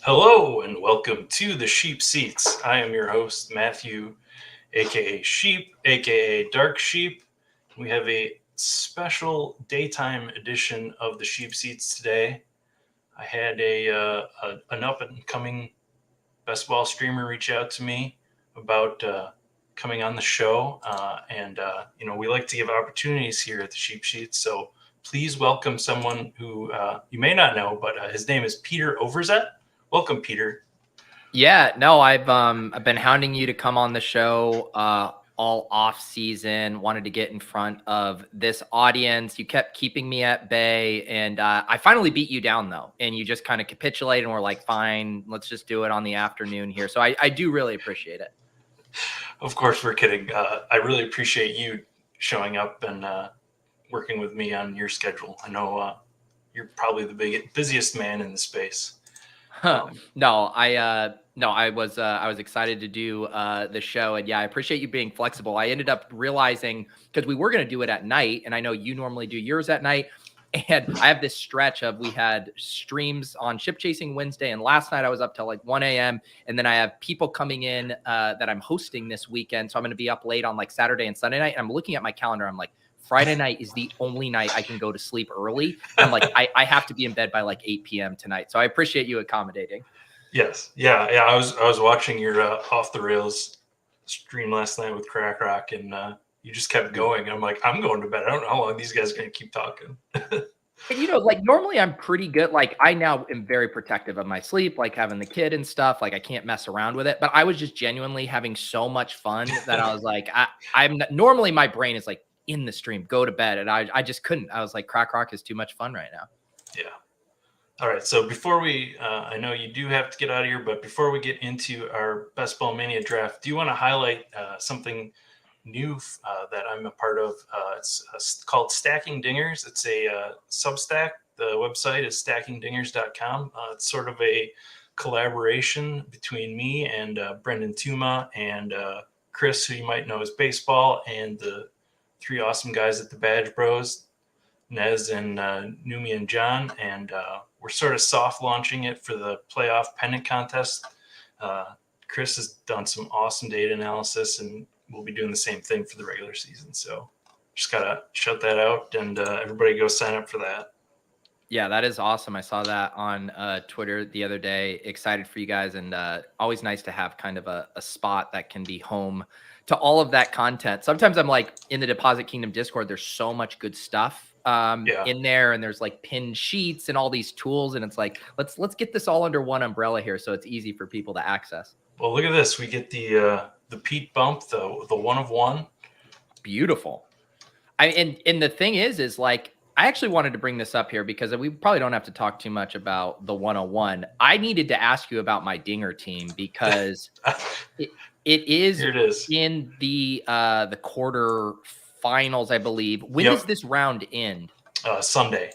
Hello and welcome to the Sheep Seats. I am your host, Matthew, aka Sheep, aka Dark Sheep. We have a special daytime edition of the Sheep Seats today. I had an up and coming best ball streamer reach out to me about coming on the show, and we like to give opportunities here at the Sheep Sheets. So please welcome someone who you may not know, but his name is Peter Overzet. Welcome, Peter. Yeah, no, I've been hounding you to come on the show all off season. Wanted to get in front of this audience. You kept keeping me at bay, and I finally beat you down though. And you just kind of capitulated, and we're like, "Fine, let's just do it on the afternoon here." So I do really appreciate it. Of course, we're kidding. I really appreciate you showing up and working with me on your schedule. I know you're probably the busiest man in the space. No, I was excited to do the show, and yeah, I appreciate you being flexible. I ended up realizing because we were going to do it at night, and I know you normally do yours at night. And I have this stretch of we had streams on Ship Chasing Wednesday, and last night I was up till like 1 a.m. And then I have people coming in that I'm hosting this weekend, so I'm going to be up late on like Saturday and Sunday night. And I'm looking at my calendar, I'm like, Friday night is the only night I can go to sleep early. And I'm like, I have to be in bed by like 8 p.m. tonight. So I appreciate you accommodating. Yes, yeah. I was watching your off the rails stream last night with Crack Rock, and you just kept going. I'm like, I'm going to bed. I don't know how long these guys are going to keep talking. And like normally I'm pretty good. Like I now am very protective of my sleep, like having the kid and stuff. Like I can't mess around with it. But I was just genuinely having so much fun that I was like, I'm normally my brain is like in the stream, go to bed. And I just couldn't. I was like, Crack Rock is too much fun right now. Yeah. All right. So before we, I know you do have to get out of here, but before we get into our Best Ball Mania draft, do you want to highlight something new that I'm a part of? It's called Stacking Dingers. It's a Substack. The website is stackingdingers.com. It's sort of a collaboration between me and Brendan Tuma and Chris, who you might know as baseball, and the three awesome guys at the Badge Bros, Nez and Numi and John. And we're sort of soft launching it for the playoff pennant contest. Chris has done some awesome data analysis, and we'll be doing the same thing for the regular season. So just gotta shout that out, and everybody go sign up for that. Yeah, that is awesome. I saw that on Twitter the other day. Excited for you guys, and always nice to have kind of a spot that can be home to all of that content. Sometimes I'm like in the Deposit Kingdom Discord, there's so much good stuff in there, and there's like pinned sheets and all these tools, and it's like let's get this all under one umbrella here so it's easy for people to access. Well, look at this. We get the Pete bump, the 1 of 1. Beautiful. And the thing is like, I actually wanted to bring this up here because we probably don't have to talk too much about the 101. I needed to ask you about my Dinger team because it is in the quarter finals, I believe. When does this round end? Sunday.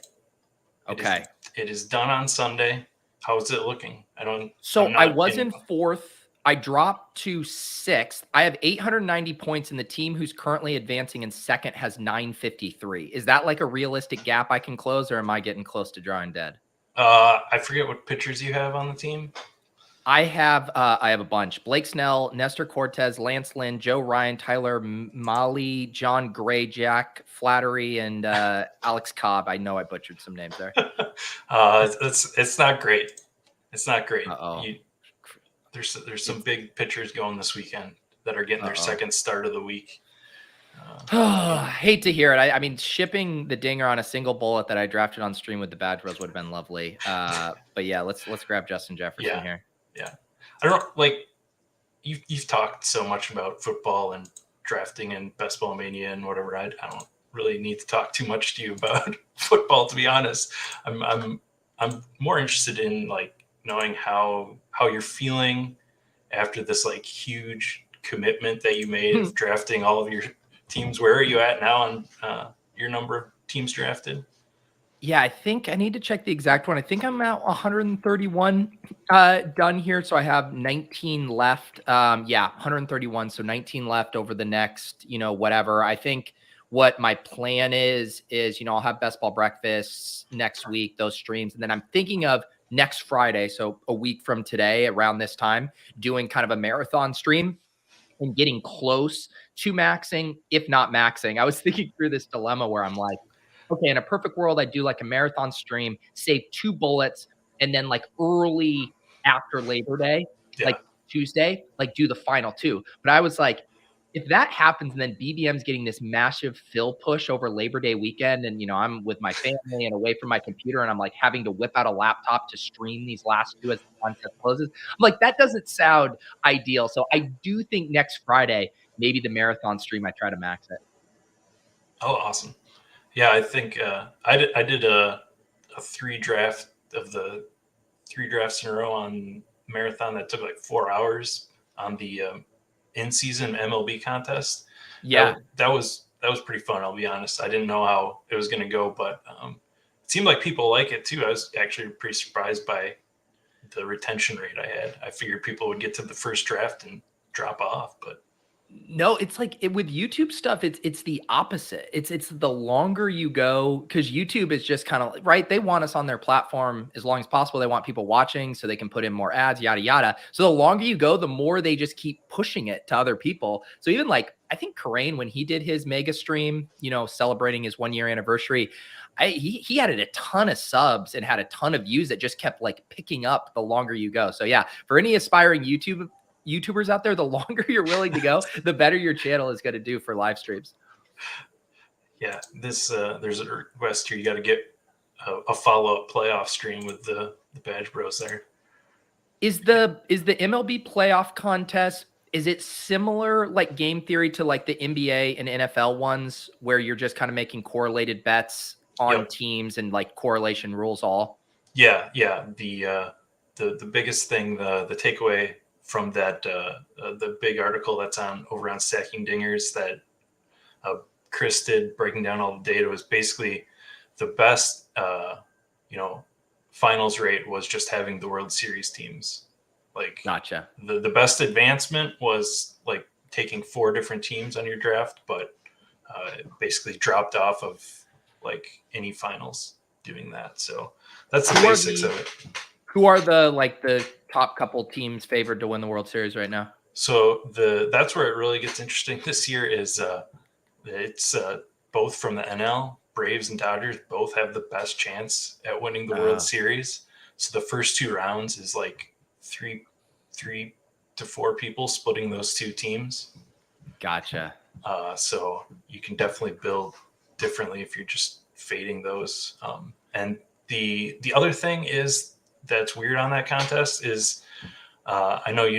Okay. It is done on Sunday. How is it looking? I was in fourth. I dropped to sixth. I have 890 points, and the team who's currently advancing in second has 953. Is that like a realistic gap I can close, or am I getting close to drawing dead? I forget what pitchers you have on the team. I have a bunch. Blake Snell, Nestor Cortez, Lance Lynn, Joe Ryan, Tyler Mahle, John Gray, Jack Flattery, and Alex Cobb. I know I butchered some names there. It's not great. It's not great. There's some big pitchers going this weekend that are getting their second start of the week. I hate to hear it. I mean, shipping the Dinger on a single bullet that I drafted on stream with the Badge Bros would have been lovely. But yeah, let's grab Justin Jefferson here. Yeah, I don't like you've talked so much about football and drafting and Best Ball Mania and whatever. I don't really need to talk too much to you about football, to be honest. I'm more interested in like knowing how you're feeling after this like huge commitment that you made of drafting all of your teams. Where are you at now on your number of teams drafted? Yeah, I think I need to check the exact one. I think I'm at 131 done here. So I have 19 left. 131. So 19 left over the next, whatever. I think what my plan is, I'll have Best Ball Breakfast next week, those streams. And then I'm thinking of next Friday, so a week from today around this time, doing kind of a marathon stream and getting close to maxing, if not maxing. I was thinking through this dilemma where I'm like, okay, in a perfect world, I do like a marathon stream, save 2 bullets, and then like early after Labor Day, like Yeah. Tuesday, like do the final 2. But I was like, if that happens and then BBM's getting this massive fill push over Labor Day weekend, and I'm with my family and away from my computer, and I'm like having to whip out a laptop to stream these last 2 as the contest closes. I'm like, that doesn't sound ideal. So I do think next Friday, maybe the marathon stream, I try to max it. Oh, awesome. Yeah, I think I did a 3 draft of the 3 drafts in a row on marathon that took like 4 hours on the in-season MLB contest. Yeah. That was pretty fun. I'll be honest. I didn't know how it was going to go, but it seemed like people like it too. I was actually pretty surprised by the retention rate I had. I figured people would get to the first draft and drop off, but No, it's like with YouTube stuff, it's the opposite. It's the longer you go, because YouTube is just kind of right. They want us on their platform as long as possible. They want people watching so they can put in more ads, yada yada. So the longer you go, the more they just keep pushing it to other people. So even like I think Karain, when he did his mega stream, celebrating his 1 year anniversary, he added a ton of subs and had a ton of views that just kept like picking up the longer you go. So yeah, for any aspiring YouTubers out there, the longer you're willing to go, the better your channel is going to do for live streams. yeah, this there's a request here. You got to get a follow-up playoff stream with the Badge Bros there. Is the MLB playoff contest, is it similar like game theory to like the NBA and NFL ones where you're just kind of making correlated bets on teams and like correlation rules all? Yeah. The biggest thing, the takeaway from that the big article that's over on Stacking Dingers that Chris did breaking down all the data was basically the best finals rate was just having the World Series teams. Like Gotcha. The best advancement was like taking 4 different teams on your draft, but it basically dropped off of like any finals doing that. So that's the basics of it. Who are the top couple teams favored to win the World Series right now? So that's where it really gets interesting this year is it's both from the NL. Braves and Dodgers both have the best chance at winning the World Series. So the first 2 rounds is like 3 to 4 people splitting those 2 teams. Gotcha. So you can definitely build differently if you're just fading those. And the other thing is that's weird on that contest is I know I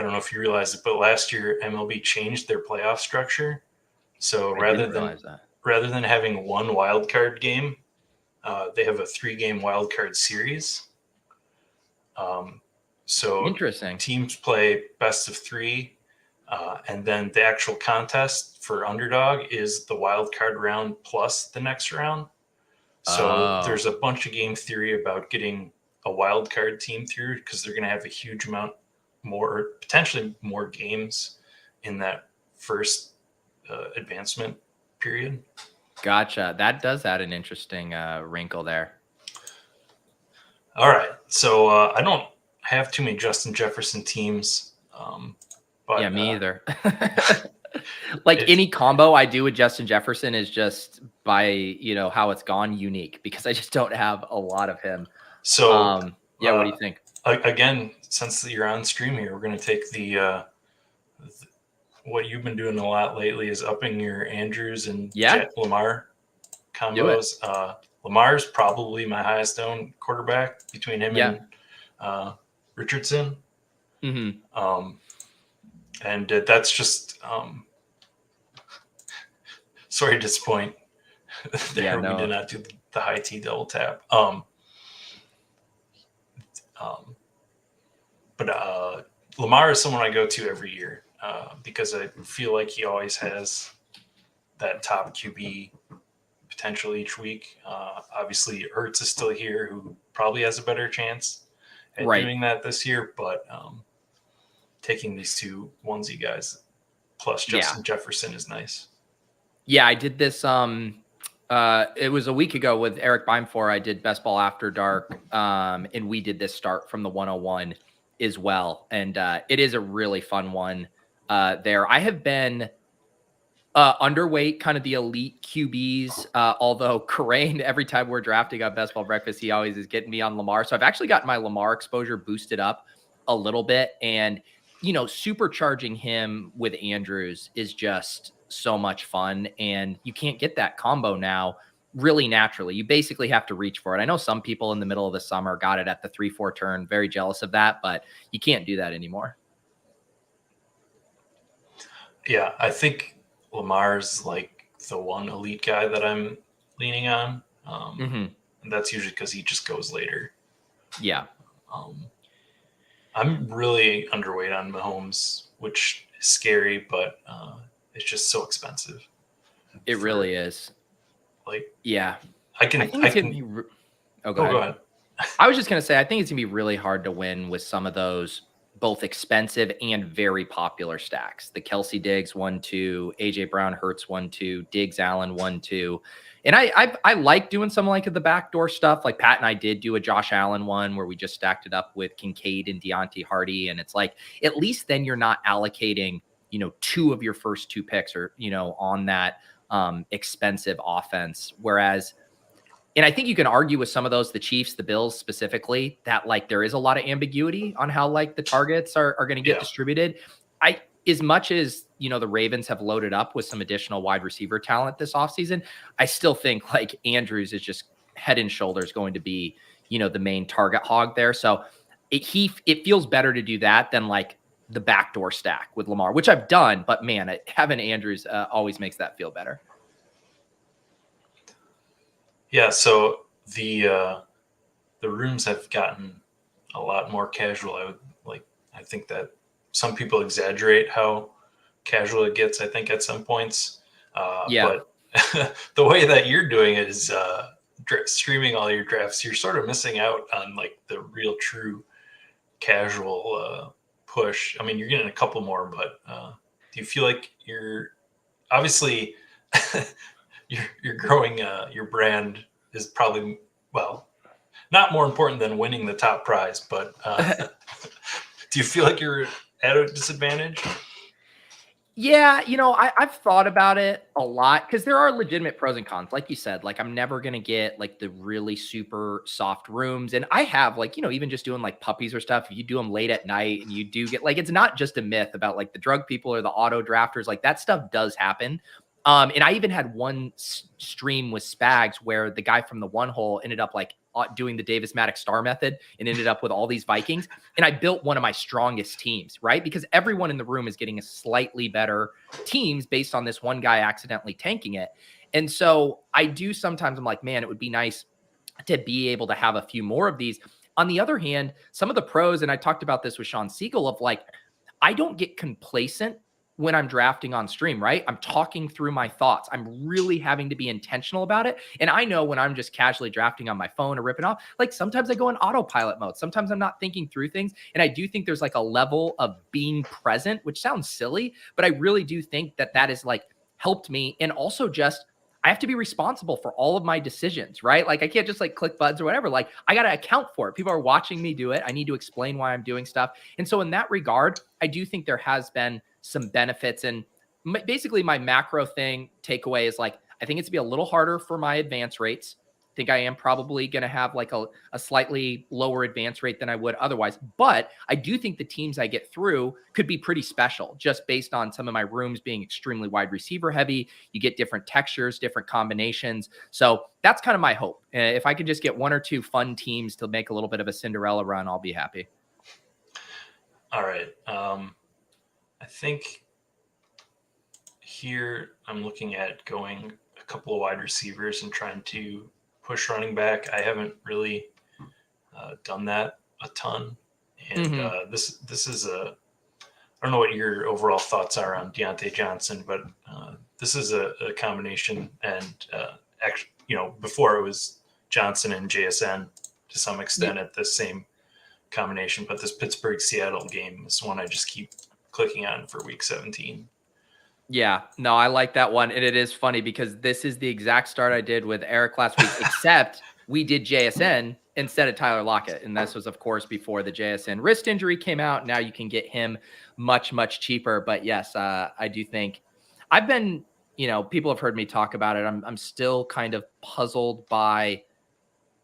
don't know if you realized it, but last year MLB changed their playoff structure. So rather than having 1 wild card game, they have a 3-game wild card series. So interesting. Teams play best of 3, and then the actual contest for Underdog is the wild card round plus the next round. So there's a bunch of game theory about getting a wild card team through because they're going to have a huge amount more, potentially more games in that first advancement period. Gotcha. That does add an interesting wrinkle there. All right. So I don't have too many Justin Jefferson teams. But, yeah, me either. Like any combo I do with Justin Jefferson is just by, how it's gone unique because I just don't have a lot of him. So yeah, what do you think? Again, since you're on stream here, we're going to take what you've been doing a lot lately is upping your Andrews and Lamar combos. Lamar's probably my highest owned quarterback between him and Richardson. Mm-hmm. And that's just sorry to disappoint. We did not do the high T double tap. But Lamar is someone I go to every year because I feel like he always has that top QB potential each week. Obviously, Ertz is still here, who probably has a better chance at doing that this year. But taking these 2 onesie guys plus Justin Jefferson is nice. Yeah, I did this It was a week ago with Eric Beimfor. I did Best Ball After Dark, and we did this start from the 101 as well. And it is a really fun one there. I have been underweight, kind of the elite QBs. Although Corain, every time we're drafting on Best Ball Breakfast, he always is getting me on Lamar. So I've actually gotten my Lamar exposure boosted up a little bit. And, supercharging him with Andrews is just so much fun. And you can't get that combo now really naturally. You basically have to reach for it. I know some people in the middle of the summer got it at the 3-4 turn, very jealous of that, but you can't do that anymore. Yeah, I think Lamar's like the one elite guy that I'm leaning on. And that's usually because he just goes later. Yeah. I'm really underweight on Mahomes, which is scary, but it's just so expensive. It really is. Like, yeah, I can. Oh, go ahead. I was just going to say, I think it's going to be really hard to win with some of those both expensive and very popular stacks. The Kelsey Diggs 1-2, AJ Brown Hurts 1-2, Diggs Allen 1-2. And I like doing some like the backdoor stuff. Like Pat and I did do a Josh Allen one where we just stacked it up with Kincaid and Deontay Hardy. And it's like, at least then you're not allocating, 2 of your first 2 picks or, on that expensive offense. Whereas, and I think you can argue with some of those, the Chiefs, the Bills specifically, that like there is a lot of ambiguity on how like the targets are going to get distributed. As much as, the Ravens have loaded up with some additional wide receiver talent this offseason, I still think like Andrews is just head and shoulders going to be, the main target hog there. So it feels better to do that than like the backdoor stack with Lamar, which I've done, but man, having Andrews always makes that feel better. Yeah, so the rooms have gotten a lot more casual. I think that some people exaggerate how casual it gets, I think, at some points. But the way that you're doing it is streaming all your drafts. You're sort of missing out on like the real true casual push. I mean, you're getting a couple more, but do you feel like you're obviously you're growing your brand is probably, well, not more important than winning the top prize, but do you feel like you're at a disadvantage? Yeah, I've thought about it a lot because there are legitimate pros and cons. Like you said, like I'm never going to get like the really super soft rooms. And I have like, even just doing like puppies or stuff, if you do them late at night and you do get like, it's not just a myth about like the drug people or the auto drafters, like that stuff does happen. And I even had one stream with Spags where the guy from the one hole ended up like doing the Davis Maddox star method and ended up with all these Vikings. And I built one of my strongest teams, right? Because everyone in the room is getting a slightly better teams based on this one guy accidentally tanking it. And so I do sometimes, I'm like, man, it would be nice to be able to have a few more of these. On the other hand, some of the pros, and I talked about this with Sean Siegel, of like, I don't get complacent when I'm drafting on stream, right? I'm talking through my thoughts. I'm really having to be intentional about it. And I know when I'm just casually drafting on my phone or ripping off, like sometimes I go in autopilot mode. Sometimes I'm not thinking through things. And I do think there's like a level of being present, which sounds silly, but I really do think that that has like helped me. And also just, I have to be responsible for all of my decisions, right? Like I can't just like click buttons or whatever. Like I got to account for it. People are watching me do it. I need to explain why I'm doing stuff. And so in that regard, I do think there has been some benefits. And basically my macro takeaway is like, I think it's to be a little harder for my advance rates. I think I am probably going to have like a slightly lower advance rate than I would otherwise. But I do think the teams I get through could be pretty special just based on some of my rooms being extremely wide receiver heavy. You get different textures, different combinations. So that's kind of my hope. If I could just get 1 or 2 fun teams to make a little bit of a Cinderella run, I'll be happy. All right. I think here I'm looking at going a couple of wide receivers and trying to push running back. I haven't really done that a ton. And this is I don't know what your overall thoughts are on Deontay Johnson, but this is a combination. And actually, before it was Johnson and JSN to some extent at the same combination. But this Pittsburgh-Seattle game is one I just keep clicking on for week 17. Yeah, no, I like that one. And it is funny because this is the exact start I did with Eric last week, except we did JSN instead of Tyler Lockett. And this was, of course, before the JSN wrist injury came out. Now you can get him much, much cheaper. But yes, I do think I've been, people have heard me talk about it. I'm still kind of puzzled by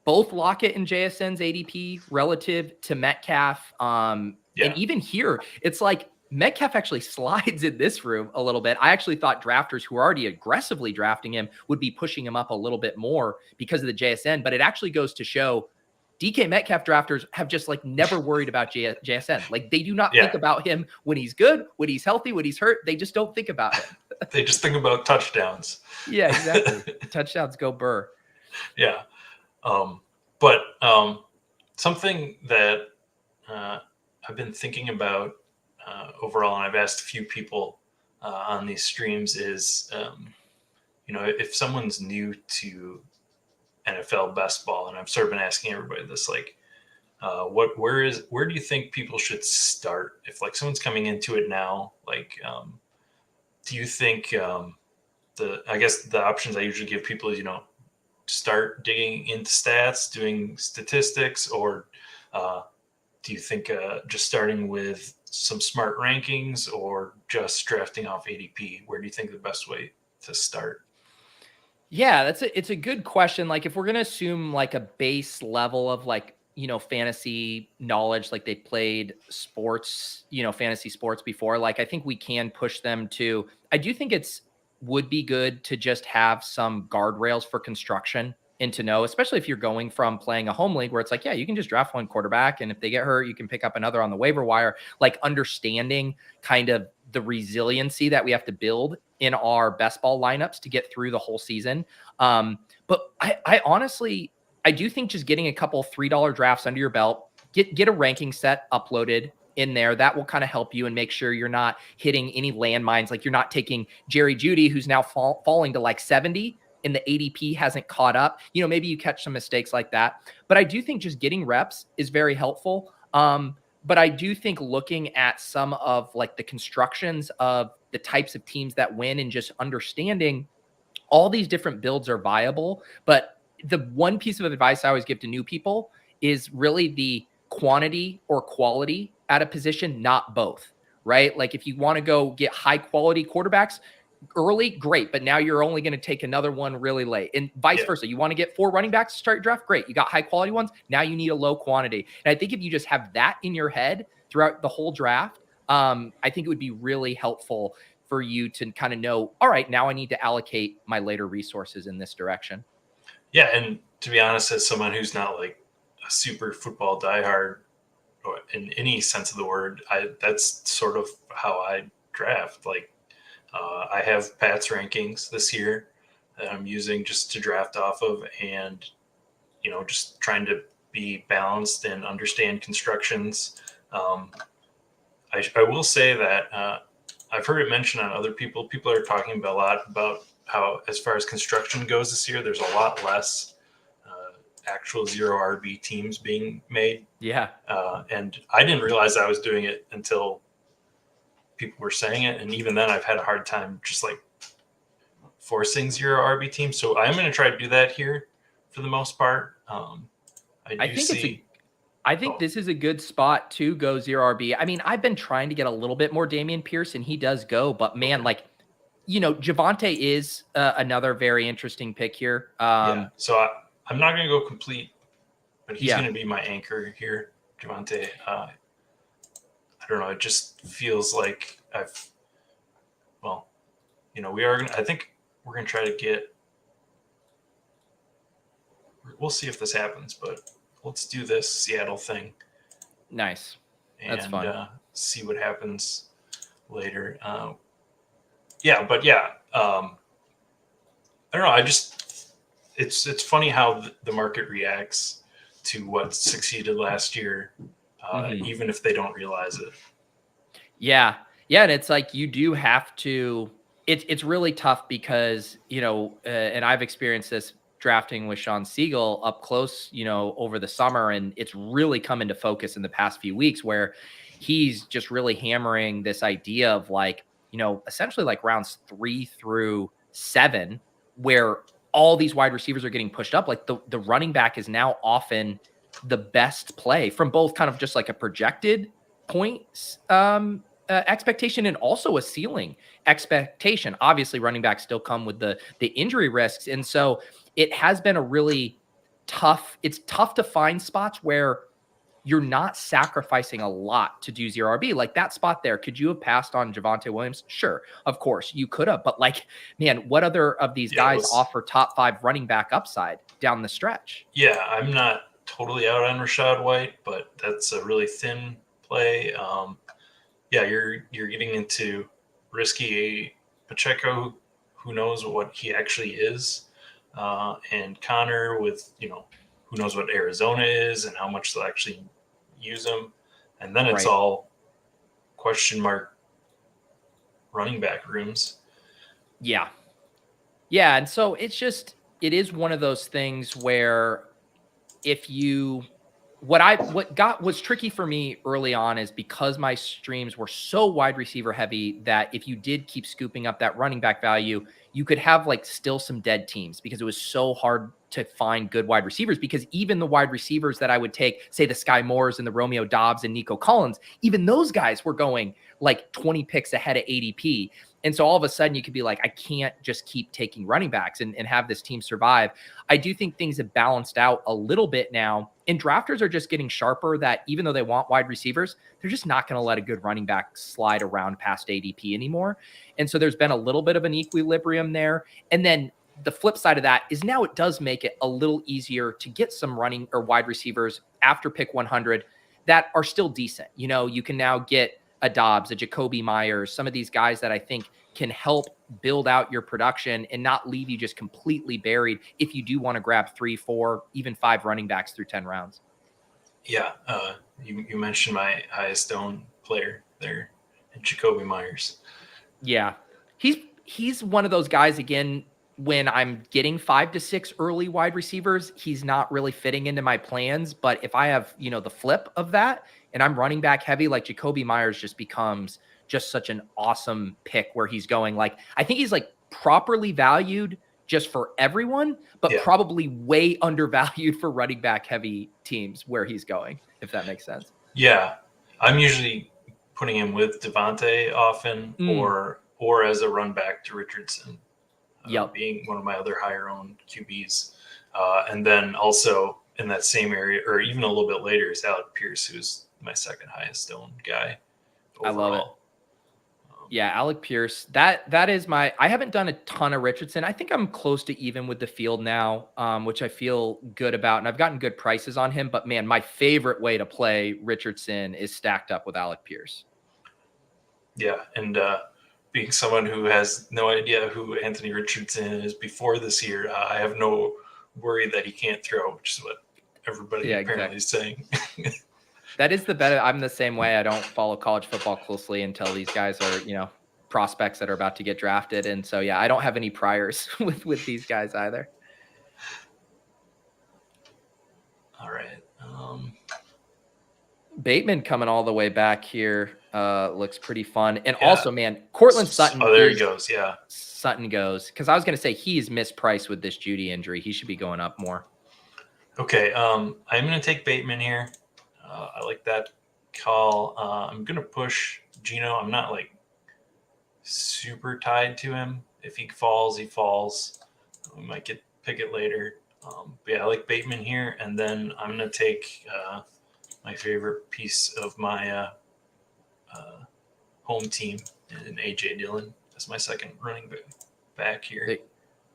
both Lockett and JSN's ADP relative to Metcalf. And Yeah. even here, it's like Metcalf actually slides in this room a little bit. I actually thought drafters who are already aggressively drafting him would be pushing him up a little bit more because of the JSN, but it actually goes to show DK Metcalf drafters have just like never worried about JSN. Like they do not Yeah. think about him when he's good, when he's healthy, when he's hurt. They just don't think about him. They just think about touchdowns. Yeah, exactly. Touchdowns go Burr. Yeah. But something that I've been thinking about overall, and I've asked a few people on these streams is, if someone's new to NFL best ball, and I've sort of been asking everybody this, like, where do you think people should start if like someone's coming into it now? Like, do you think I guess the options I usually give people is, start digging into stats, doing statistics, or do you think just starting with some smart rankings or just drafting off ADP? Where do you think the best way to start? Yeah, it's a good question. Like if we're gonna assume like a base level of like, fantasy knowledge, like they played sports, fantasy sports before, like I think we can push them to, I do think would be good to just have some guardrails for construction and to know, especially if you're going from playing a home league where it's like, yeah, you can just draft one quarterback. And if they get hurt, you can pick up another on the waiver wire, like understanding kind of the resiliency that we have to build in our best ball lineups to get through the whole season. But I honestly, I do think just getting a couple $3 drafts under your belt, get a ranking set uploaded in there. That will kind of help you and make sure you're not hitting any landmines. Like you're not taking Jerry Jeudy, who's now falling to like 70 and the ADP hasn't caught up. Maybe you catch some mistakes like that. But I do think just getting reps is very helpful. But I do think looking at some of like the constructions of the types of teams that win and just understanding all these different builds are viable. But the one piece of advice I always give to new people is really the quantity or quality at a position, not both, right? Like if you want to go get high quality quarterbacks early, great. But now you're only going to take another one really late and vice versa. You want to get 4 running backs to start your draft? Great. You got high quality ones. Now you need a low quantity. And I think if you just have that in your head throughout the whole draft, I think it would be really helpful for you to kind of know, all right, now I need to allocate my later resources in this direction. Yeah. And to be honest, as someone who's not like a super football diehard or in any sense of the word, that's sort of how I draft. Like, I have Pat's rankings this year that I'm using just to draft off of, and just trying to be balanced and understand constructions. I will say that I've heard it mentioned on other people. People are talking a lot about how, as far as construction goes this year, there's a lot less actual zero RB teams being made. Yeah. And I didn't realize I was doing it until people were saying it. And even then I've had a hard time just like forcing zero RB teams. So I'm going to try to do that here for the most part. I think this is a good spot to go zero RB. I mean, I've been trying to get a little bit more Dameon Pierce and he does go, but man, like, Javonte is another very interesting pick here. So I'm not going to go complete, but he's going to be my anchor here, Javonte. I don't know. It just feels like I think we're going to try to get, we'll see if this happens, but let's do this Seattle thing. Nice. That's fun. See what happens later. I don't know. It's funny how the market reacts to what succeeded last year, even if they don't realize it. Yeah. Yeah. And it's like, you do have to, it's really tough because, and I've experienced this drafting with Sean Siegel up close, over the summer, and it's really come into focus in the past few weeks where he's just really hammering this idea of like, essentially like rounds 3 through 7, where all these wide receivers are getting pushed up. Like the running back is now often the best play from both kind of just like a projected points expectation and also a ceiling expectation. Obviously, running backs still come with the injury risks, and so it has been a really tough. It's tough to find spots where you're not sacrificing a lot to do zero RB. Like that spot there, could you have passed on Javonte Williams? Sure, of course you could have. But like, man, what other of these guys offer top 5 running back upside down the stretch? Yeah, I'm not totally out on Rachaad White, but that's a really thin play. Yeah, you're getting into risky Pacheco, who knows what he actually is, and Connor with who knows what Arizona is and how much they'll actually use him, and then it's all question mark running back rooms. Yeah, and so it is one of those things where if you what was tricky for me early on is because my streams were so wide receiver heavy that if you did keep scooping up that running back value, you could have like still some dead teams because it was so hard to find good wide receivers, because even the wide receivers that I would take, say the Sky Moores and the Romeo Dobbs and Nico Collins, even those guys were going like 20 picks ahead of ADP. And so all of a sudden you could be like, I can't just keep taking running backs and have this team survive. I do think things have balanced out a little bit now, and drafters are just getting sharper that even though they want wide receivers, they're just not going to let a good running back slide around past ADP anymore. And so there's been a little bit of an equilibrium there. And then the flip side of that is now it does make it a little easier to get some running or wide receivers after pick 100 that are still decent. You can now get a Dobbs, a Jacoby Myers, some of these guys that I think can help build out your production and not leave you just completely buried if you do want to grab 3, 4, even 5 running backs through 10 rounds. Yeah, you mentioned my highest owned player there, Jacoby Myers. Yeah, he's one of those guys, again, when I'm getting 5 to 6 early wide receivers, he's not really fitting into my plans. But if I have, the flip of that and I'm running back heavy, like Jacoby Myers just becomes just such an awesome pick where he's going. Like, I think he's like properly valued just for everyone, but probably way undervalued for running back heavy teams where he's going, if that makes sense. Yeah. I'm usually putting him with Devontae often or as a run back to Richardson. Being one of my other higher owned QBs. And then also in that same area, or even a little bit later, is Alec Pierce, who's my second highest owned guy overall. I love it. Yeah, Alec Pierce. That is I haven't done a ton of Richardson. I think I'm close to even with the field now, which I feel good about. And I've gotten good prices on him. But man, my favorite way to play Richardson is stacked up with Alec Pierce. Yeah, and being someone who has no idea who Anthony Richardson is before this year, I have no worry that he can't throw, which is what everybody apparently is saying. That is the better. I'm the same way. I don't follow college football closely until these guys are, prospects that are about to get drafted. And so, I don't have any priors with these guys either. All right. Bateman coming all the way back here looks pretty fun. And also, man, Cortland Sutton. Oh, there he goes. Yeah. Sutton goes. Because I was going to say he's mispriced with this Judy injury. He should be going up more. Okay. I'm going to take Bateman here. I like that call. I'm going to push Geno. I'm not like super tied to him. If he falls, he falls. We might get Pickett later. But yeah, I like Bateman here. And then I'm going to take my favorite piece of my home team in A.J. Dillon as my second running back here.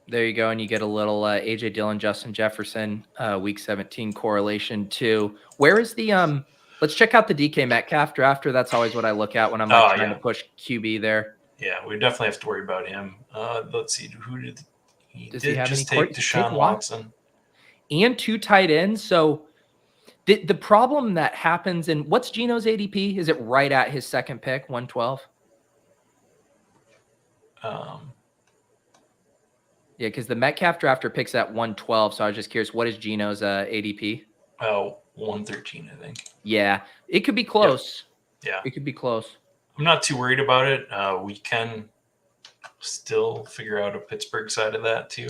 There you go. And you get a little A.J. Dillon, Justin Jefferson, week 17 correlation too. Where is the let's check out the DK Metcalf drafter. That's always what I look at when I'm trying to push QB there. Yeah, we definitely have to worry about him. Let's see. Who did he have just any take Deshaun Watson? And 2 tight ends. So the problem that happens, and what's Geno's ADP? Is it right at his second pick, 112? Yeah, because the Metcalf drafter picks at 112. So I was just curious, what is Geno's ADP? 113, I think. Yeah, it could be close. Yeah. It could be close. I'm not too worried about it. We can still figure out a Pittsburgh side of that too.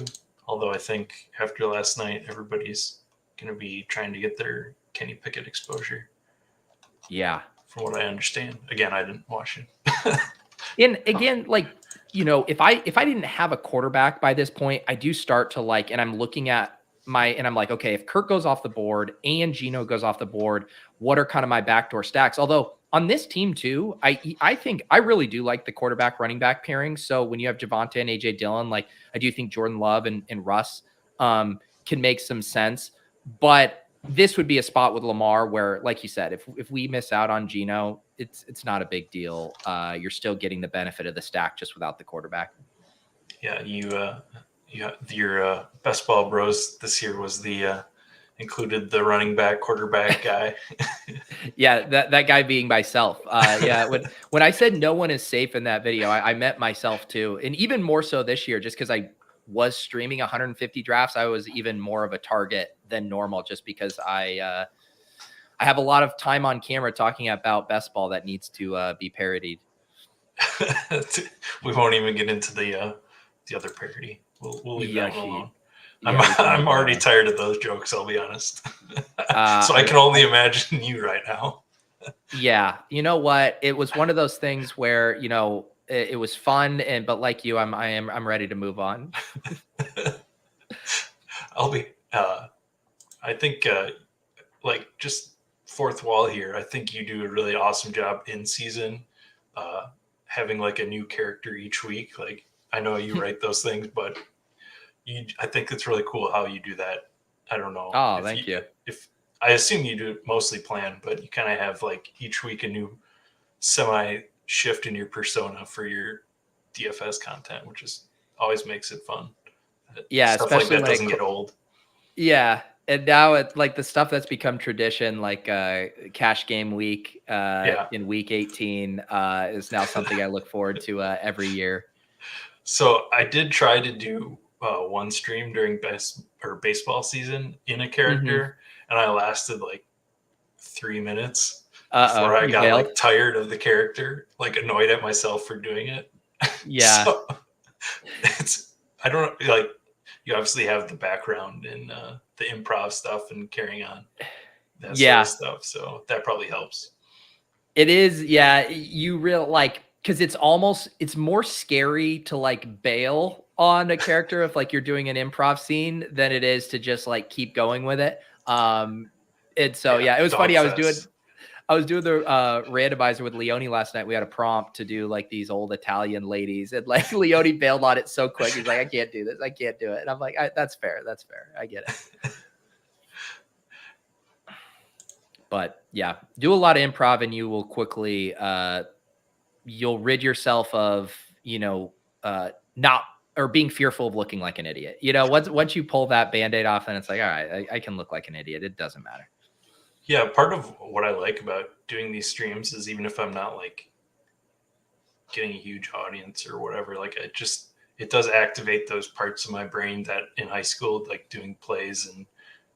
Although I think after last night, everybody's going to be trying to get their Kenny Pickett exposure. Yeah. From what I understand. Again, I didn't watch it. And again, like, if I didn't have a quarterback by this point, I do start to like, and I'm looking at and I'm like, okay, if Kirk goes off the board and Geno goes off the board, what are kind of my backdoor stacks? Although on this team too, I think I really do like the quarterback running back pairing. So when you have Javonte and AJ Dillon, like I do think Jordan Love and Russ can make some sense. But this would be a spot with Lamar where, like you said, if we miss out on Geno, it's not a big deal. You're still getting the benefit of the stack just without the quarterback. Yeah, your best ball bros this year was the included the running back, quarterback guy. Yeah, that guy being myself. Yeah, when I said no one is safe in that video, I meant myself too, and even more so this year, just because I was streaming 150 drafts, I was even more of a target than normal, just because I have a lot of time on camera talking about best ball that needs to be parodied. We won't even get into the other parody. We'll leave that one alone. Yeah, I'm already tired of those jokes, I'll be honest. So I can only imagine you right now. Yeah, you know what? It was one of those things where it was fun, but like you, I'm ready to move on. I'll be. I think like just fourth wall here. I think you do a really awesome job in season, having like a new character each week. Like I know you write those things, but I think it's really cool how you do that. I don't know. Oh, thank you. If I assume you do it mostly planned, but you kind of have like each week a new semi shift in your persona for your DFS content, which is always makes it fun. Yeah, Stuff like that doesn't get old. Yeah, and now it's like the stuff that's become tradition, like cash game week in week 18 is now something I look forward to every year. So I did try to do one stream during baseball season in a character, and I lasted like 3 minutes before I got like tired of the character, like annoyed at myself for doing it. Yeah. So I don't like, you obviously have the background in the improv stuff and carrying on that sort of stuff, so that probably helps. It is. Yeah, you because it's more scary to like bail on a character if like you're doing an improv scene than it is to just like keep going with it. And so it was funny. I was doing the randomizer with Leone last night. We had a prompt to do like these old Italian ladies, and like Leone bailed on it so quick. He's like, I can't do this. I can't do it. And I'm like, that's fair. That's fair. I get it. But yeah, do a lot of improv and you will quickly, you'll rid yourself of, not, or being fearful of looking like an idiot. Once you pull that Band-Aid off, then it's like, all right, I can look like an idiot. It doesn't matter. Yeah, part of what I like about doing these streams is even if I'm not like getting a huge audience or whatever, like it does activate those parts of my brain that in high school, like doing plays and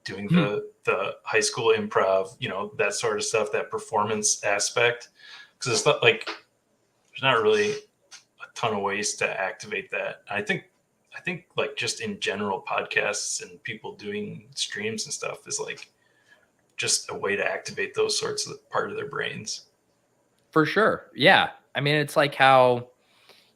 doing the high school improv, that sort of stuff, that performance aspect. Because it's not like there's not really a ton of ways to activate that. I think like just in general, podcasts and people doing streams and stuff is like just a way to activate those sorts of part of their brains. For sure. Yeah. I mean, it's like how,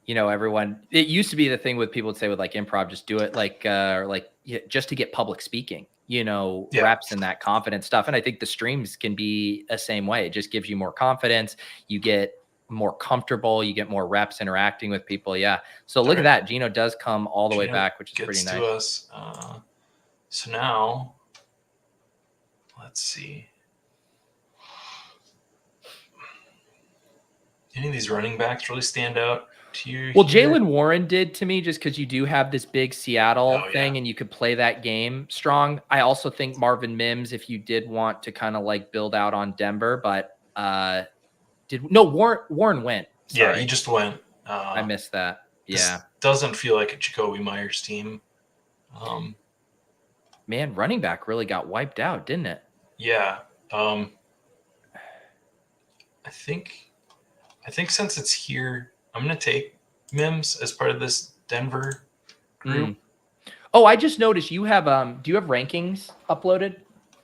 everyone, it used to be the thing with people would say with like improv, just do it like, or like just to get public speaking, reps and that confidence stuff. And I think the streams can be the same way. It just gives you more confidence. You get more comfortable. You get more reps interacting with people. Yeah. So look at that. Geno does come all the way back, which is pretty nice. To us. So now let's see. Any of these running backs really stand out to you? Well, Jaylen Warren did to me just because you do have this big Seattle thing and you could play that game strong. I also think Marvin Mims, if you did want to kind of like build out on Denver, but Warren went. Sorry. Yeah, he just went. I missed that. Yeah. Doesn't feel like a Jacoby Myers team. Man, running back really got wiped out, didn't it? Yeah. I I think since it's here, I'm going to take Mims as part of this Denver group. Oh, I just noticed you have do you have rankings uploaded?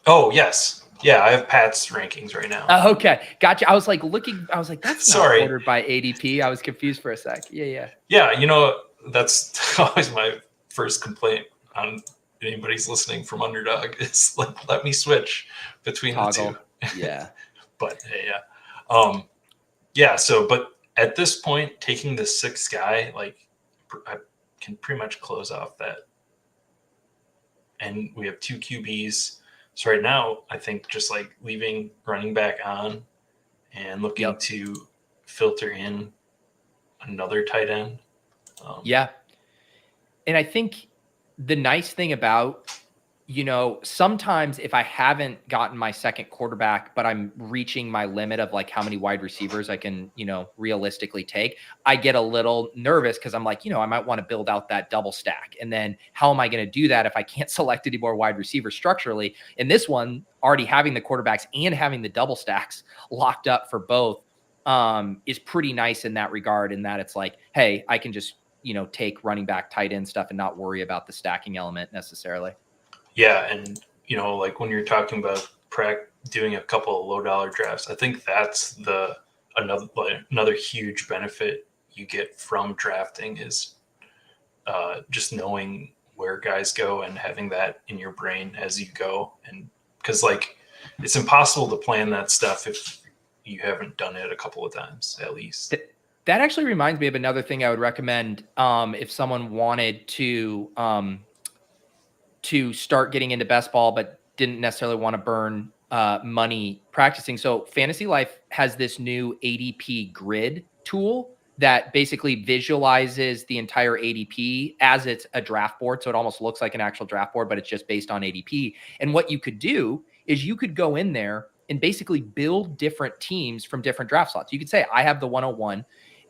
Oh, yes. Yeah, I have Pat's rankings right now. Okay, gotcha. I was like that's not Sorry. ordered by ADP. I was confused for a sec. Yeah. Yeah, that's always my first complaint on anybody's listening from Underdog is like, let me switch between Toggle. the two. Yeah. But yeah. So, but at this point, taking the 6th guy, like I can pretty much close off that. And we have 2 QBs. So right now, I think just like leaving running back on and looking to filter in another tight end. Yeah. And I think the nice thing about, sometimes if I haven't gotten my second quarterback, but I'm reaching my limit of like how many wide receivers I can, realistically take, I get a little nervous because I'm like, I might want to build out that double stack. And then how am I going to do that if I can't select any more wide receivers structurally? In this one, already having the quarterbacks and having the double stacks locked up for both is pretty nice in that regard, in that it's like, hey, I can just, take running back, tight end stuff and not worry about the stacking element necessarily. Yeah, and like when you're talking about doing a couple of low dollar drafts, I think that's another huge benefit you get from drafting is just knowing where guys go and having that in your brain as you go. And because like it's impossible to plan that stuff if you haven't done it a couple of times at least. That actually reminds me of another thing I would recommend if someone wanted to start getting into best ball, but didn't necessarily want to burn money practicing. So Fantasy Life has this new ADP grid tool that basically visualizes the entire ADP as it's a draft board. So it almost looks like an actual draft board, but it's just based on ADP. And what you could do is you could go in there and basically build different teams from different draft slots. You could say, I have the 101.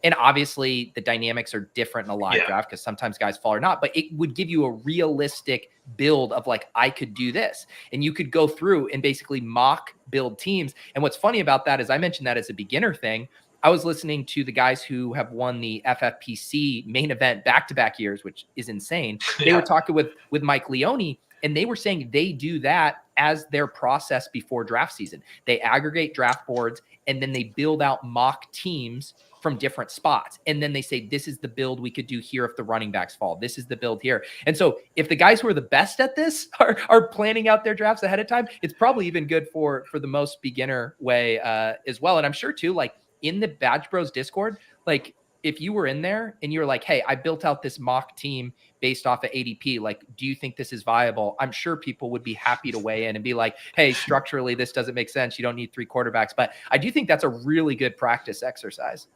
And obviously the dynamics are different in a live draft because sometimes guys fall or not, but it would give you a realistic build of like, I could do this. And you could go through and basically mock build teams. And what's funny about that is I mentioned that as a beginner thing. I was listening to the guys who have won the FFPC main event back-to-back years, which is insane. They were talking with Mike Leone, and they were saying they do that as their process before draft season. They aggregate draft boards, and then they build out mock teams from different spots. And then they say, this is the build we could do here if the running backs fall. This is the build here. And so if the guys who are the best at this are planning out their drafts ahead of time, it's probably even good for the most beginner way as well. And I'm sure too, like in the Badge Bros Discord, like if you were in there and you were like, hey, I built out this mock team based off of ADP, like, do you think this is viable? I'm sure people would be happy to weigh in and be like, hey, structurally, this doesn't make sense. You don't need 3 quarterbacks. But I do think that's a really good practice exercise.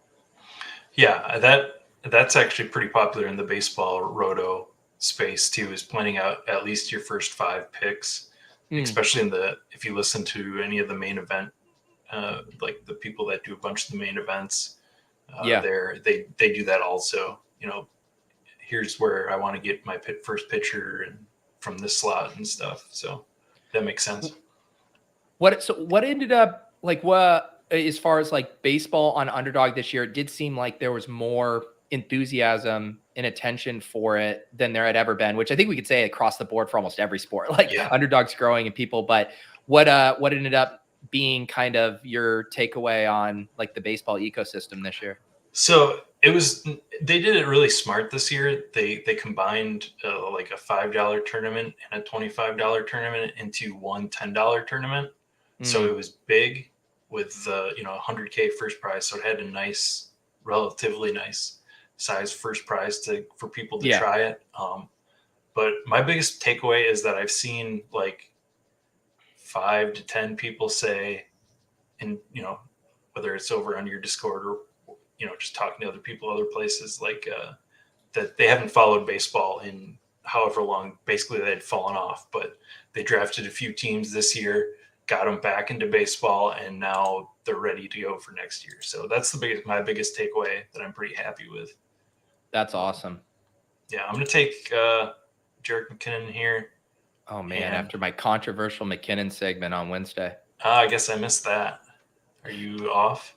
Yeah, that's actually pretty popular in the baseball roto space too, is planning out at least your first 5 picks, especially if you listen to any of the main event, like the people that do a bunch of the main events, they do that also. Here's where I want to get my first pitcher and from this slot and stuff. So that makes sense. What ended up like as far as like baseball on Underdog this year, it did seem like there was more enthusiasm and attention for it than there had ever been, which I think we could say across the board for almost every sport. Like Underdog's growing and people, but what ended up being kind of your takeaway on like the baseball ecosystem this year? So they did it really smart this year. They combined like a $5 tournament and a $25 tournament into one $10 tournament. So it was big with 100K first prize. So it had a relatively nice size first prize for people to try it. But my biggest takeaway is that I've seen like 5 to 10 people say, and whether it's over on your Discord or just talking to other people, other places, like that they haven't followed baseball in however long. Basically, they'd fallen off, but they drafted a few teams this year, got them back into baseball, and now they're ready to go for next year. So that's my biggest takeaway that I'm pretty happy with. That's awesome. Yeah, I'm going to take Jerick McKinnon here. Oh, man, after my controversial McKinnon segment on Wednesday. I guess I missed that. Are you off?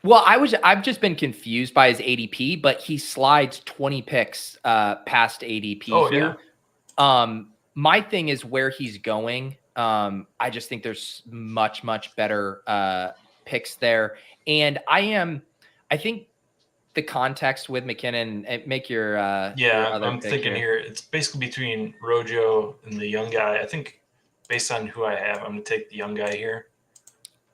Well, I've just been confused by his ADP, but he slides 20 picks past ADP Oh yeah, here. My thing is where he's going. I just think there's much better picks there. And I think the context with McKinnon, make your yeah. other I'm pick thinking here. here it's basically between Rojo and the young guy. I think based on who I have, I'm gonna take the young guy here.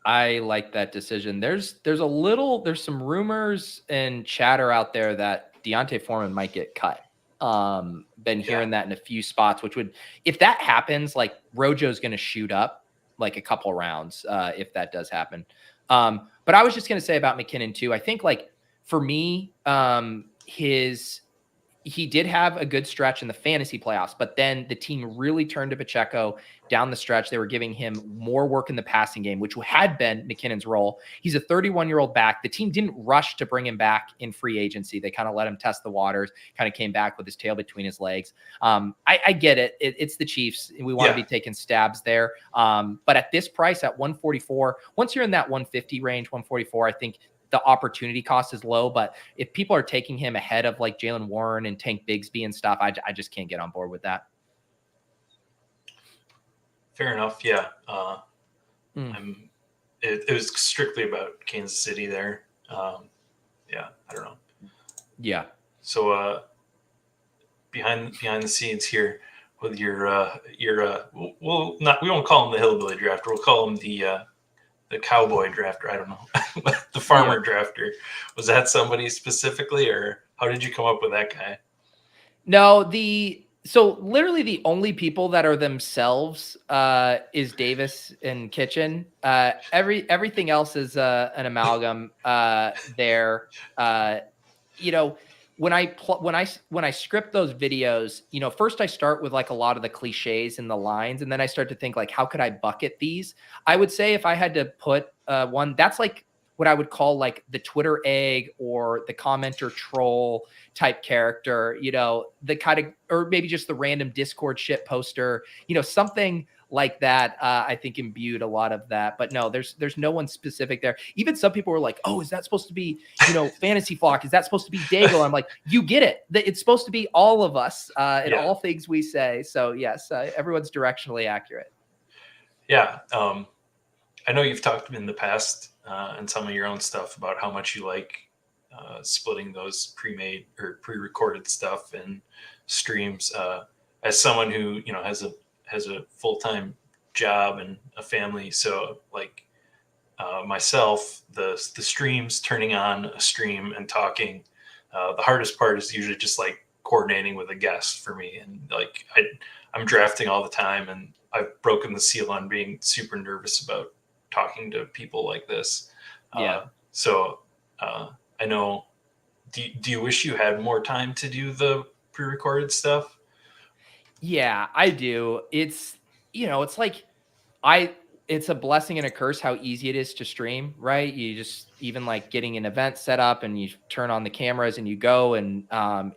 I like that decision. There's some rumors and chatter out there that Deontay Foreman might get cut. Been Yeah, hearing that in a few spots, which would, if that happens, like Rojo's going to shoot up like a couple rounds if that does happen. But I was just going to say about McKinnon too. I think like for me, he did have a good stretch in the fantasy playoffs, but then the team really turned to Pacheco down the stretch. They were giving him more work in the passing game, which had been McKinnon's role. He's a 31-year-old back. The team didn't rush to bring him back in free agency. They kind of let him test the waters, kind of came back with his tail between his legs. I get it. It's the Chiefs. We want to be taking stabs there. But at this price, at 144, once you're in that 150 range, 144, I think the opportunity cost is low, but if people are taking him ahead of like Jalen Warren and Tank Bigsby and stuff, I just can't get on board with that. fair enough. Yeah, it was strictly about Kansas City there. Yeah, I don't know. Yeah. So behind the scenes here with your we won't call him the hillbilly drafter. We'll call him the cowboy drafter. I don't know. The farmer drafter. Was that somebody specifically, or how did you come up with that guy? No, so literally the only people that are themselves is Davis and Kitchen. Everything else is an amalgam there. You know, when I script those videos, first I start with like a lot of the cliches and the lines, and then I start to think like, how could I bucket these? I would say if I had to put one, that's like what I would call like the Twitter egg or the commenter troll type character, the kind of, or maybe just the random Discord shit poster, something like that. I think imbued a lot of that, but no, there's no one specific there. Even some people were like, oh, is that supposed to be, Fantasy Flock? Is that supposed to be Daigle? I'm like, you get it. It's supposed to be all of us in all things we say. So yes, everyone's directionally accurate. Yeah. I know you've talked in the past and some of your own stuff about how much you like splitting those pre-made or pre-recorded stuff and streams. As someone who has a full-time job and a family, so like myself, the streams, turning on a stream and talking, the hardest part is usually just like coordinating with a guest for me, and like I'm drafting all the time, and I've broken the seal on being super nervous about talking to people like this. So I know. Do you wish you had more time to do the pre-recorded stuff? Yeah, I do. It's like it's a blessing and a curse how easy it is to stream, right? You just even like getting an event set up and you turn on the cameras and you go, and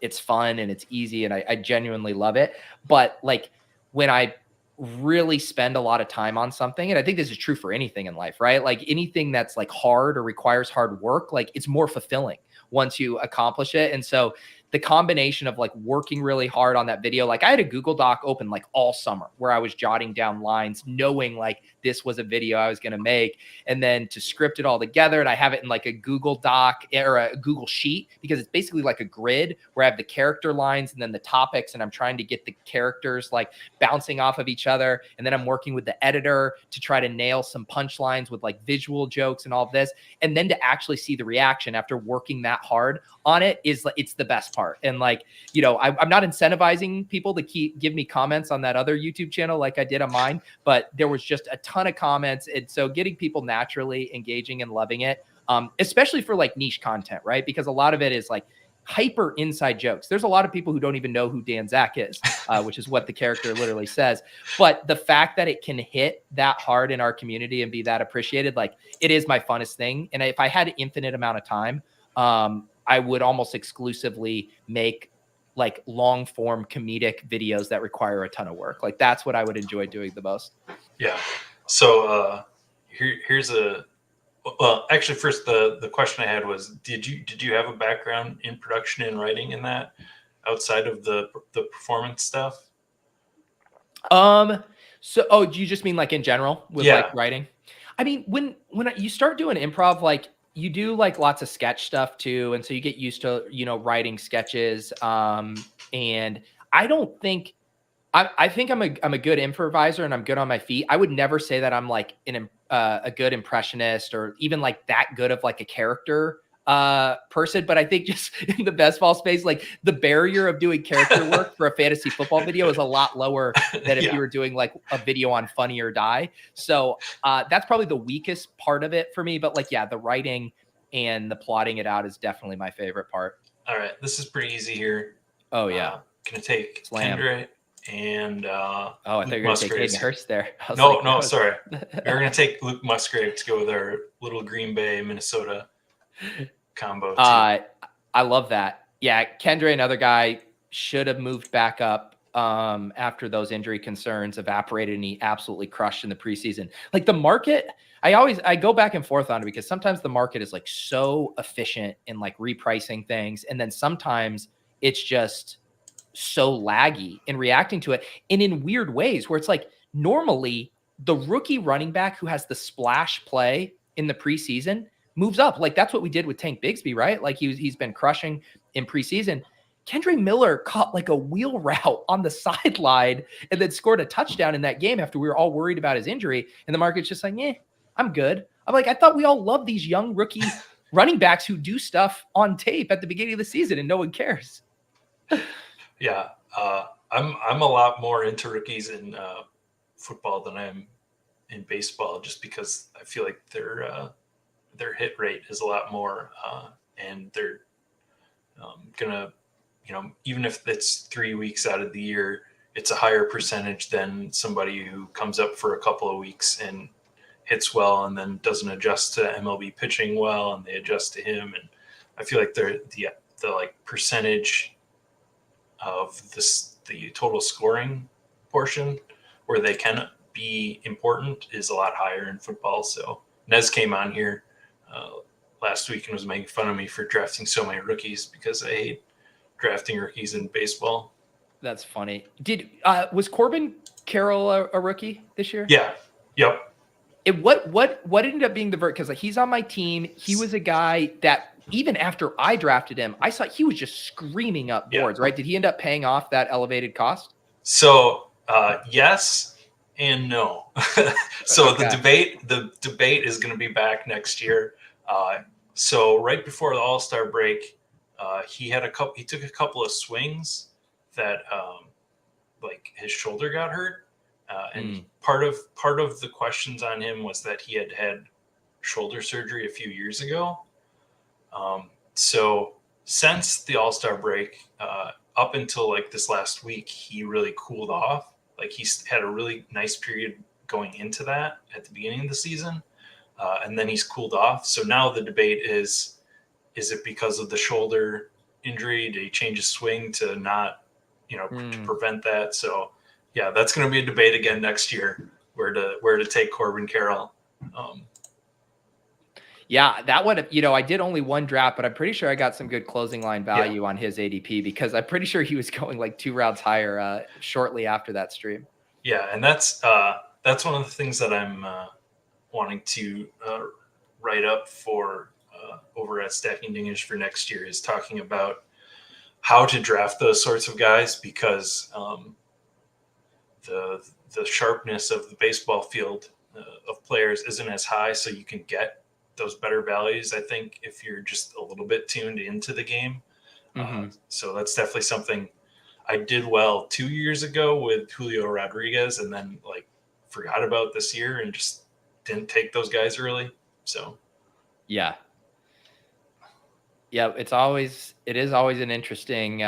it's fun and it's easy, and I genuinely love it. But like when I really spend a lot of time on something, and I think this is true for anything in life, right? Like anything that's like hard or requires hard work, like it's more fulfilling once you accomplish it. And so the combination of like working really hard on that video, like I had a Google Doc open like all summer where I was jotting down lines, knowing like this was a video I was going to make, and then to script it all together. And I have it in like a Google Doc or a Google Sheet, because it's basically like a grid where I have the character lines and then the topics, and I'm trying to get the characters like bouncing off of each other. And then I'm working with the editor to try to nail some punchlines with like visual jokes and all of this. And then to actually see the reaction after working that hard on it is like, it's the best part. And like, I'm not incentivizing people to give me comments on that other YouTube channel like I did on mine, but there was just a ton of comments. And so getting people naturally engaging and loving it, especially for like niche content, right? Because a lot of it is like hyper inside jokes. There's a lot of people who don't even know who Dan Zach is, which is what the character literally says. But the fact that it can hit that hard in our community and be that appreciated, like it is my funnest thing. And if I had an infinite amount of time, I would almost exclusively make like long form comedic videos that require a ton of work. Like that's what I would enjoy doing the most. Yeah. So here's a Well, actually, first the question I had was, did you have a background in production and writing in that outside of the performance stuff? So do you just mean like in general with like Yeah, writing? I mean, when you start doing improv, like you do like lots of sketch stuff too, and so you get used to writing sketches. And I don't think I think I'm a good improviser and I'm good on my feet. I would never say that I'm like a good impressionist or even like that good of like a character person, but I think just in the best ball space, like the barrier of doing character work for a fantasy football video is a lot lower than if you yeah. were doing like a video on Funny or Die. So that's probably the weakest part of it for me. But like, yeah, the writing and the plotting it out is definitely my favorite part. All right, this is pretty easy here. Oh yeah, Gonna take slam. Kendra and Oh, I thought you Luke were gonna take Hayden Musgraves. Hurst there. I was No, like, no, that was sorry. We're gonna take Luke Musgrave to go with our little Green Bay, Minnesota combo too. uh, I love that. Yeah, Kendra, another guy, should have moved back up after those injury concerns evaporated, and he absolutely crushed in the preseason. Like the market, I go back and forth on it because sometimes the market is like so efficient in like repricing things, and then sometimes it's just so laggy in reacting to it and in weird ways where it's like normally the rookie running back who has the splash play in the preseason moves up. Like that's what we did with Tank Bigsby, right? Like he's been crushing in preseason. Kendra Miller caught like a wheel route on the sideline and then scored a touchdown in that game after we were all worried about his injury. And the market's just like, I'm good. I'm like, I thought we all love these young rookie running backs who do stuff on tape at the beginning of the season and no one cares. Yeah, I'm a lot more into rookies in football than I am in baseball, just because I feel like their hit rate is a lot more, and they're gonna, even if it's 3 weeks out of the year, it's a higher percentage than somebody who comes up for a couple of weeks and hits well and then doesn't adjust to MLB pitching well, and they adjust to him. And I feel like the like percentage of the total scoring portion where they can be important is a lot higher in football. So Nez came on here uh, last week and was making fun of me for drafting so many rookies because I hate drafting rookies in baseball. That's funny. Was Corbin Carroll a rookie this year? Yeah. Yep. What ended up being the vert? Because like he's on my team. He was a guy that even after I drafted him, I saw he was just screaming up boards. Right? Did he end up paying off that elevated cost? So yes and no. So Okay. the debate is going to be back next year. So right before the All-Star break, he took a couple of swings that like his shoulder got hurt, and part of the questions on him was that he had shoulder surgery a few years ago. So since the All-Star break, up until like this last week, he really cooled off. Like he's had a really nice period going into that at the beginning of the season, and then he's cooled off. So now the debate is it because of the shoulder injury? Did he change his swing to not, to prevent that? So yeah, that's going to be a debate again next year, where to take Corbin Carroll. Yeah, that one, I did only one draft, but I'm pretty sure I got some good closing line value on his ADP because I'm pretty sure he was going like 2 rounds higher shortly after that stream. Yeah, and that's one of the things that I'm wanting to write up for over at Stacking Dingers for next year, is talking about how to draft those sorts of guys, because the sharpness of the baseball field of players isn't as high, so you can get those better values, I think, if you're just a little bit tuned into the game. So that's definitely something I did well 2 years ago with Julio Rodriguez, and then like forgot about this year and just didn't take those guys early. So yeah, it is always an interesting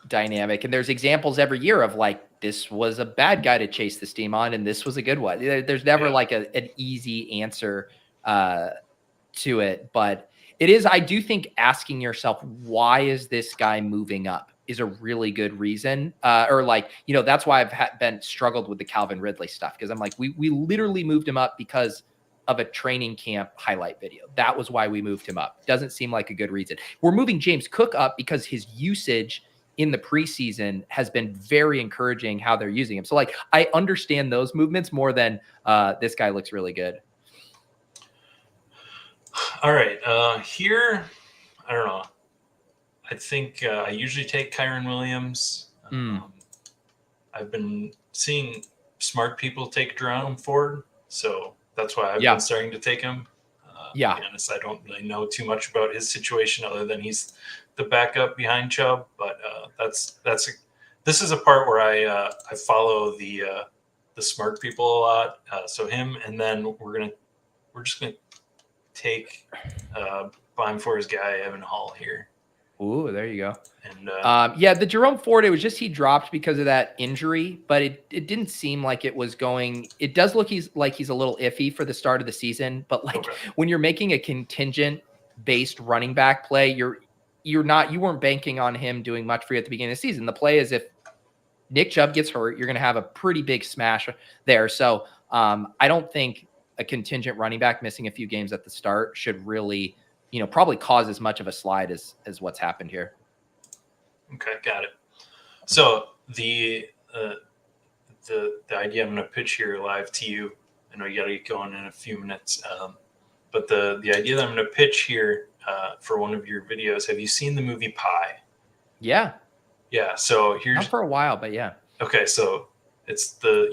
dynamic, and there's examples every year of like, this was a bad guy to chase this team on and this was a good one. There's never like an easy answer to it, but I do think asking yourself, why is this guy moving up, is a really good reason. Or like, that's why I've been struggled with the Calvin Ridley stuff. Cause I'm like, we literally moved him up because of a training camp highlight video. That was why we moved him up. Doesn't seem like a good reason. We're moving James Cook up because his usage in the preseason has been very encouraging how they're using him. So like, I understand those movements more than this guy looks really good. All right. Here, I don't know. I think I usually take Kyron Williams. I've been seeing smart people take Jerome Ford, so that's why I've been starting to take him. To be honest, I don't really know too much about his situation other than he's the backup behind Chubb. But this is a part where I follow the smart people a lot. So him, and then we're just gonna take buying for his guy Evan Hall here. Ooh, there you go. And yeah, the Jerome Ford, it was just he dropped because of that injury, but it didn't seem like it was going. It does look he's a little iffy for the start of the season, but like when you're making a contingent based running back play, you weren't banking on him doing much for you at the beginning of the season. The play is if Nick Chubb gets hurt, you're going to have a pretty big smash there. So I don't think a contingent running back missing a few games at the start should really, probably cause as much of a slide as what's happened here. Okay, got it. So the idea I'm going to pitch here live to you. I know you got to get going in a few minutes, but the idea that I'm going to pitch here for one of your videos. Have you seen the movie Pi? Yeah. Yeah. So here's not for a while, but yeah. Okay, so it's the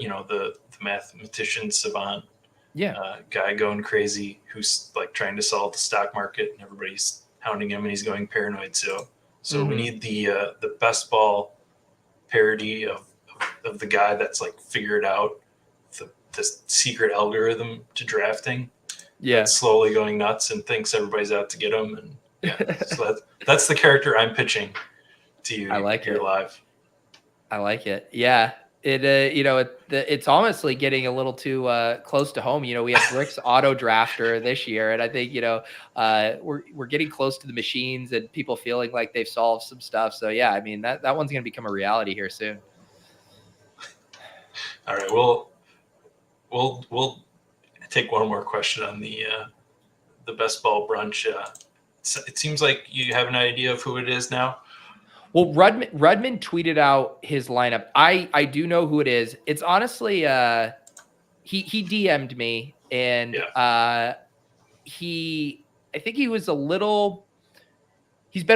mathematician savant. Yeah. Guy going crazy who's like trying to solve the stock market and everybody's hounding him and he's going paranoid. So we need the best ball parody of the guy that's like figured out the secret algorithm to drafting. Yeah. That's slowly going nuts and thinks everybody's out to get him. And yeah, so that's the character I'm pitching to you. I like it. Live. I like it. Yeah. It's honestly getting a little too close to home. We have Rick's auto drafter this year, and I think we're getting close to the machines and people feeling like they've solved some stuff. So yeah, I mean that one's going to become a reality here soon. All right, we'll take one more question on the best ball brunch. It seems like you have an idea of who it is now. Well, Rudman tweeted out his lineup. I do know who it is. It's honestly he DM'd me and I think he's been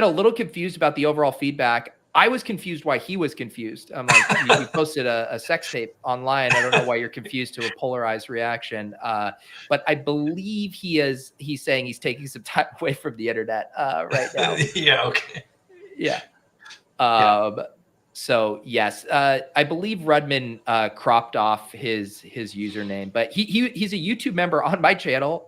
a little confused about the overall feedback. I was confused why he was confused. I'm like, you posted a sex tape online. I don't know why you're confused to a polarized reaction. But I believe he's saying he's taking some time away from the internet right now. Yeah. Okay. Yeah. So yes, I believe Rudman cropped off his username, but he's a YouTube member on my channel.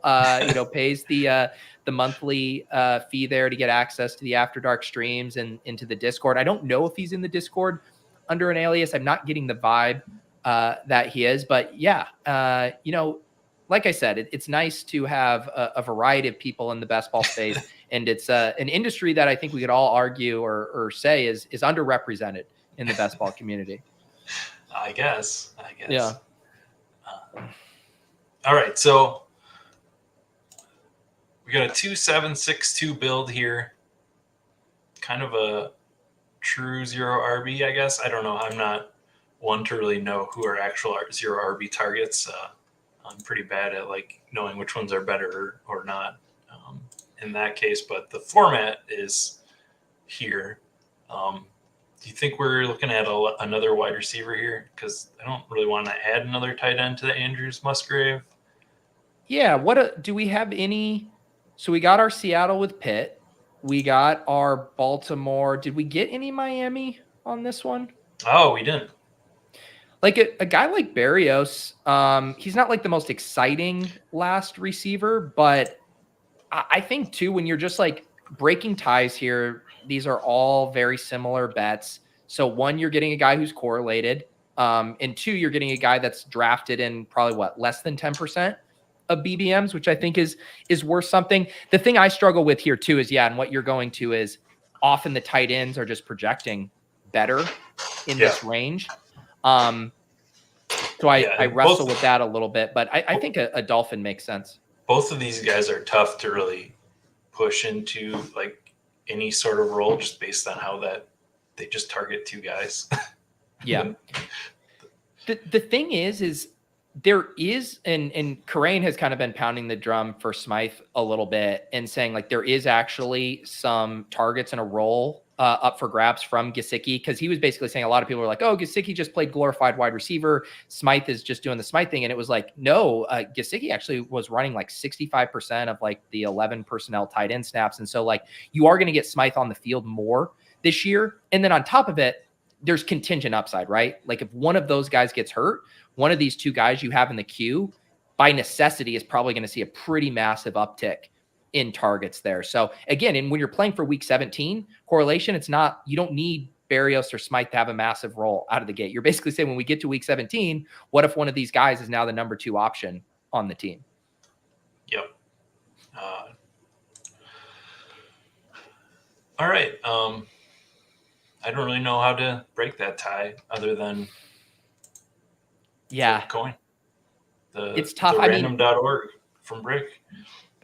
Pays the monthly fee there to get access to the After Dark streams and into the Discord. I don't know if he's in the Discord under an alias. I'm not getting the vibe that he is, but yeah, like I said, it's nice to have a variety of people in the best ball space. And it's an industry that I think we could all argue or say is underrepresented in the best ball community. I guess. Yeah. All right. So we got a 2-7-6-2 build here. Kind of a true zero RB, I guess. I don't know. I'm not one to really know who are actual zero RB targets. I'm pretty bad at like knowing which ones are better or not. In that case, but the format is here. Do you think we're looking at another wide receiver here? Because I don't really want to add another tight end to the Andrews Musgrave. Yeah. Do we have any? So we got our Seattle with Pitt. We got our Baltimore. Did we get any Miami on this one? Oh, we didn't. Like a guy like Berrios, he's not like the most exciting last receiver, but I think too, when you're just like breaking ties here, these are all very similar bets. So one, you're getting a guy who's correlated. And two, you're getting a guy that's drafted in probably less than 10% of BBMs, which I think is worth something. The thing I struggle with here too is, and what you're going to is often the tight ends are just projecting better in this range. So I wrestle with that a little bit, but I think a Dolphin makes sense. both of these guys are tough to really push into like any sort of role just based on how that they just target two guys. Yeah. The thing is there is, and Karain has kind of been pounding the drum for Smythe a little bit and saying like there is actually some targets in a role up for grabs from Gesicki, because he was basically saying a lot of people were like, oh, Gesicki just played glorified wide receiver. Smythe is just doing the Smythe thing. And it was like, no, Gesicki actually was running like 65% of like the 11 personnel tight end snaps. And so like you are going to get Smythe on the field more this year. And then on top of it, there's contingent upside, right? Like if one of those guys gets hurt, one of these two guys you have in the queue by necessity is probably going to see a pretty massive uptick in targets there. So again, and when you're playing for week 17 correlation, it's not, you don't need Berrios or Smythe to have a massive role out of the gate. You're basically saying when we get to week 17, what if one of these guys is now the number 2 option on the team? Yep. All right. I don't really know how to break that tie other than coin. It's tough. The random.org from Brick.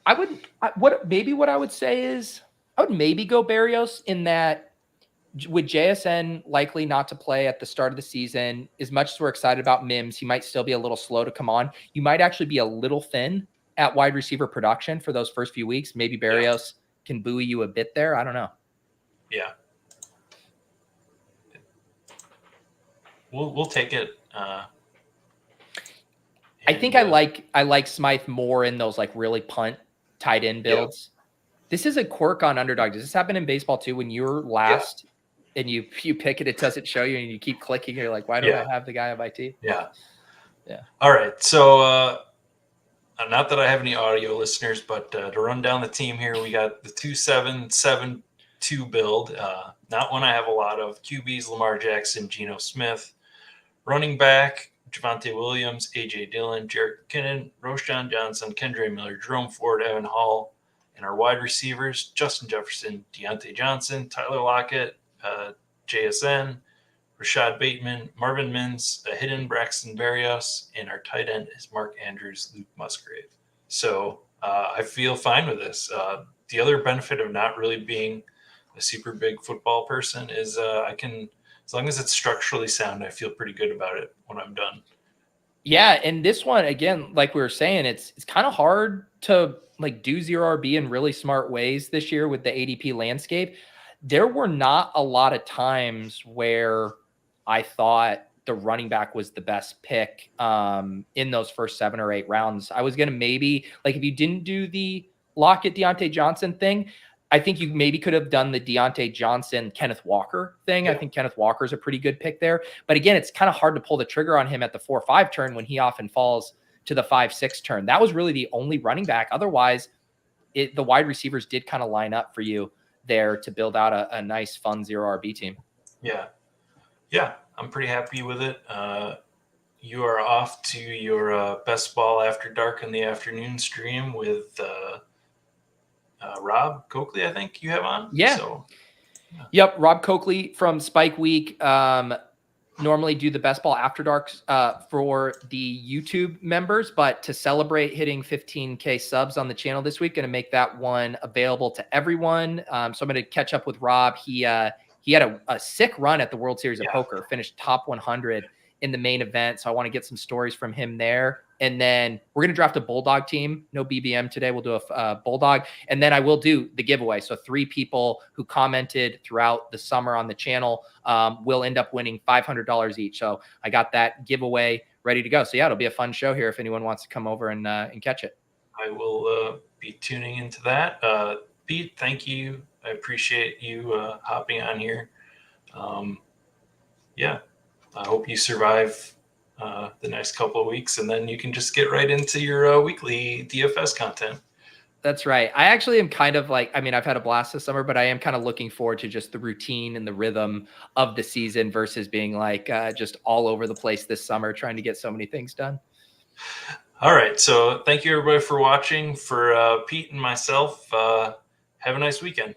What I would say is I would maybe go Berrios in that with JSN likely not to play at the start of the season. As much as we're excited about Mims, he might still be a little slow to come on. You might actually be a little thin at wide receiver production for those first few weeks. Maybe Berrios can buoy you a bit there. I don't know. Yeah. We'll take it. I think I like Smythe more in those like really punt tight end builds. Yep. This is a quirk on Underdog. Does this happen in baseball too? When you're last and you pick it doesn't show you and you keep clicking. You're like, why don't I have the guy on my team? Yeah. All right. So not that I have any audio listeners, but to run down the team here, we got the 2-7-7-2 build. Not one I have a lot of. QBs: Lamar Jackson, Geno Smith. Running back: Javonte Williams, A.J. Dillon, Jerick McKinnon, Roschon Johnson, Kendre Miller, Jerome Ford, Evan Hall. And our wide receivers: Justin Jefferson, Deontay Johnson, Tyler Lockett, JSN, Rashad Bateman, Marvin Mims, a hidden Braxton Berrios, and our tight end is Mark Andrews, Luke Musgrave. So I feel fine with this. The other benefit of not really being a super big football person is I can, as long as it's structurally sound, I feel pretty good about it when I'm done. Yeah, and this one, again, like we were saying, it's kind of hard to like do zero RB in really smart ways this year with the ADP landscape. There were not a lot of times where I thought the running back was the best pick in those first 7 or 8 rounds. I was going to maybe, like if you didn't do the Lockett Deontay Johnson thing, I think you maybe could have done the Deontay Johnson, Kenneth Walker thing. Yeah. I think Kenneth Walker is a pretty good pick there. But again, it's kind of hard to pull the trigger on him at the 4-5 turn when he often falls to the 5-6 turn. That was really the only running back. Otherwise, the wide receivers did kind of line up for you there to build out a nice, fun zero RB team. Yeah. Yeah, I'm pretty happy with it. You are off to your Best Ball After Dark in the afternoon stream with Rob Coakley, I think you have on. Yeah. Yep. Rob Coakley from Spike Week. Normally do the Best Ball After Dark for the YouTube members, but to celebrate hitting 15K subs on the channel this week, going to make that one available to everyone. So I'm going to catch up with Rob. He had a sick run at the World Series of Poker, finished top 100 in the main event. So I want to get some stories from him there. And then we're going to draft a Bulldog team. No BBM today. We'll do a Bulldog. And then I will do the giveaway. So 3 people who commented throughout the summer on the channel will end up winning $500 each. So I got that giveaway ready to go. So yeah, it'll be a fun show here if anyone wants to come over and catch it. I will be tuning into that. Pete, thank you. I appreciate you hopping on here. Yeah, I hope you survive the next couple of weeks, and then you can just get right into your weekly DFS content. That's right. I actually am kind of like, I mean, I've had a blast this summer, but I am kind of looking forward to just the routine and the rhythm of the season versus being like just all over the place this summer, trying to get so many things done. All right. So thank you everybody for watching. For Pete and myself, have a nice weekend.